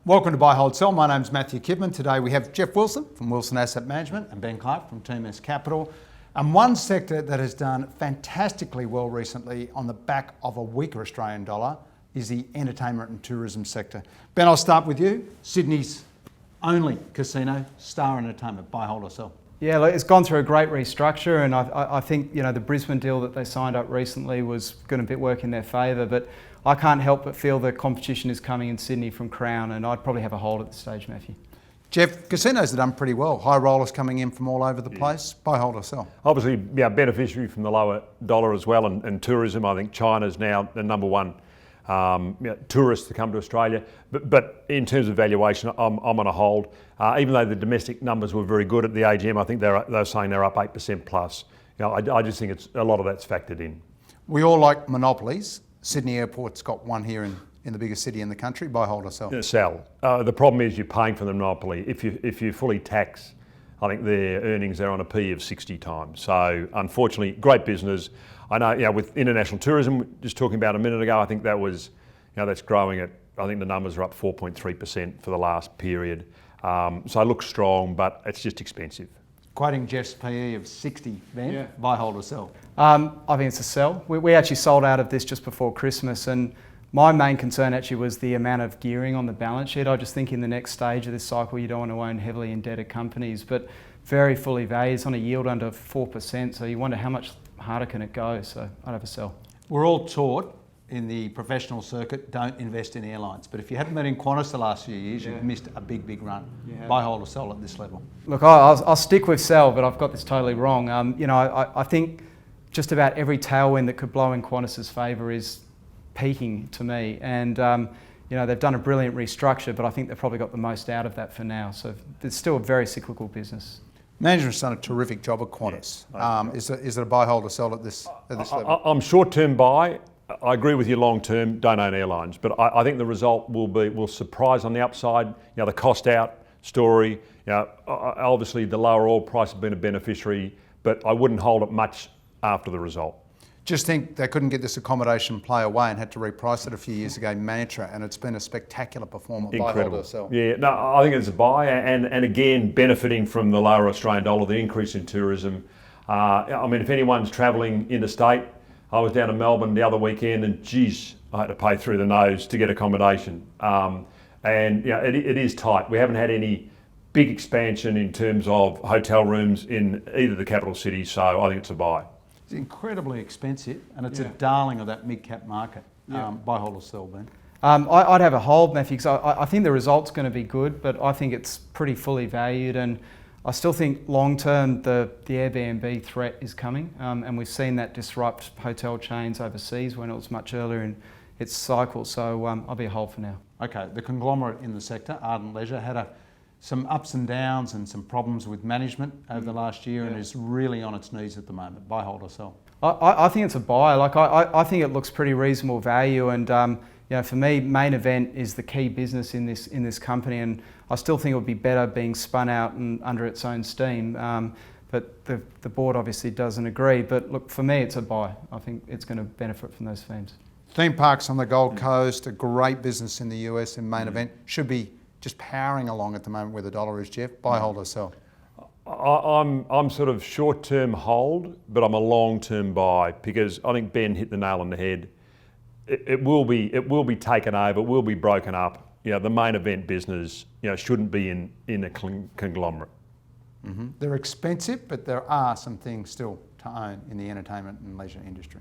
Welcome to Buy, Hold, Sell. My name's Matthew Kidman. Today we have Jeff Wilson from Wilson Asset Management and Ben Clark from Team S Capital. And one sector that has done fantastically well recently on the back of a weaker Australian dollar is the entertainment and tourism sector. Ben, I'll start with you. Sydney's only casino, Star Entertainment. Buy, hold or sell? Yeah, look, it's gone through a great restructure, and I think the Brisbane deal that they signed up recently was going to work in their favour. But I can't help but feel the competition is coming in Sydney from Crown, and I'd probably have a hold at this stage, Matthew. Jeff, casinos have done pretty well. High rollers coming in from all over the place. Buy, hold or sell? Obviously, beneficiary from the lower dollar as well, and tourism. I think China's now the number one tourists to come to Australia. But in terms of valuation, I'm on a hold. Even though the domestic numbers were very good at the AGM, I think they're saying they're up 8% plus. I just think it's a lot of that's factored in. We all like monopolies. Sydney Airport's got one here in the biggest city in the country. Buy, hold or sell? Sell. The problem is you're paying for the monopoly. If you fully tax, I think their earnings are on a P of 60 times. So unfortunately, great business. I know, with international tourism, just talking about a minute ago, I think that was, that's growing at, I think the numbers are up 4.3% for the last period. So it looks strong, but it's just expensive. Quoting Jeff's PE of 60, Ben, yeah. Buy, hold or sell? I think it's a sell. We actually sold out of this just before Christmas, and my main concern actually was the amount of gearing on the balance sheet. I just think in the next stage of this cycle, you don't want to own heavily indebted companies, but very fully valued. It's on a yield under 4%, so you wonder how much harder can it go, so I'd have a sell. We're all taught in the professional circuit, don't invest in airlines. But if you hadn't been in Qantas the last few years, you've missed a big run. Buy, hold or sell at this level? Look, I'll stick with sell, but I've got this totally wrong. I think just about every tailwind that could blow in Qantas's favour is peaking to me. And they've done a brilliant restructure, but I think they've probably got the most out of that for now. So it's still a very cyclical business. Management's done a terrific job at Qantas. Is it a buy, hold or sell at this level? I'm short-term buy. I agree with you long-term, don't own airlines. But I think the result will surprise on the upside. The cost out story. Obviously the lower oil price has been a beneficiary, but I wouldn't hold it much after the result. Just think they couldn't get this accommodation play away and had to reprice it a few years ago, Manitra, and it's been a spectacular performance. Incredible. Buy, hold or sell? Yeah, no, I think it's a buy, and again, benefiting from the lower Australian dollar, the increase in tourism. If anyone's travelling interstate, I was down in Melbourne the other weekend, and geez, I had to pay through the nose to get accommodation. It is tight. We haven't had any big expansion in terms of hotel rooms in either of the capital cities, so I think it's a buy. It's incredibly expensive, and it's a darling of that mid-cap market. Buy, hold or sell, Ben? I'd have a hold, Matthew, because I think the result's going to be good, but I think it's pretty fully valued, and I still think long-term the Airbnb threat is coming, and we've seen that disrupt hotel chains overseas when it was much earlier in its cycle, so I'll be a hold for now. Okay, the conglomerate in the sector, Ardent Leisure, had some ups and downs and some problems with management over the last year and is really on its knees at the moment. Buy, hold or sell? I think it's a buy. I think it looks pretty reasonable value, and for me, Main Event is the key business in this company, and I still think it would be better being spun out and under its own steam. But the board obviously doesn't agree. But look, for me, it's a buy. I think it's going to benefit from those themes. Theme parks on the Gold Coast, a great business in the US in Main Event, should be just powering along at the moment where the dollar is, Jeff. Buy, hold or sell? I'm sort of short-term hold, but I'm a long-term buy, because I think Ben hit the nail on the head. It will be taken over, it will be broken up. The Main Event business, shouldn't be in a conglomerate. They're expensive, but there are some things still to own in the entertainment and leisure industry.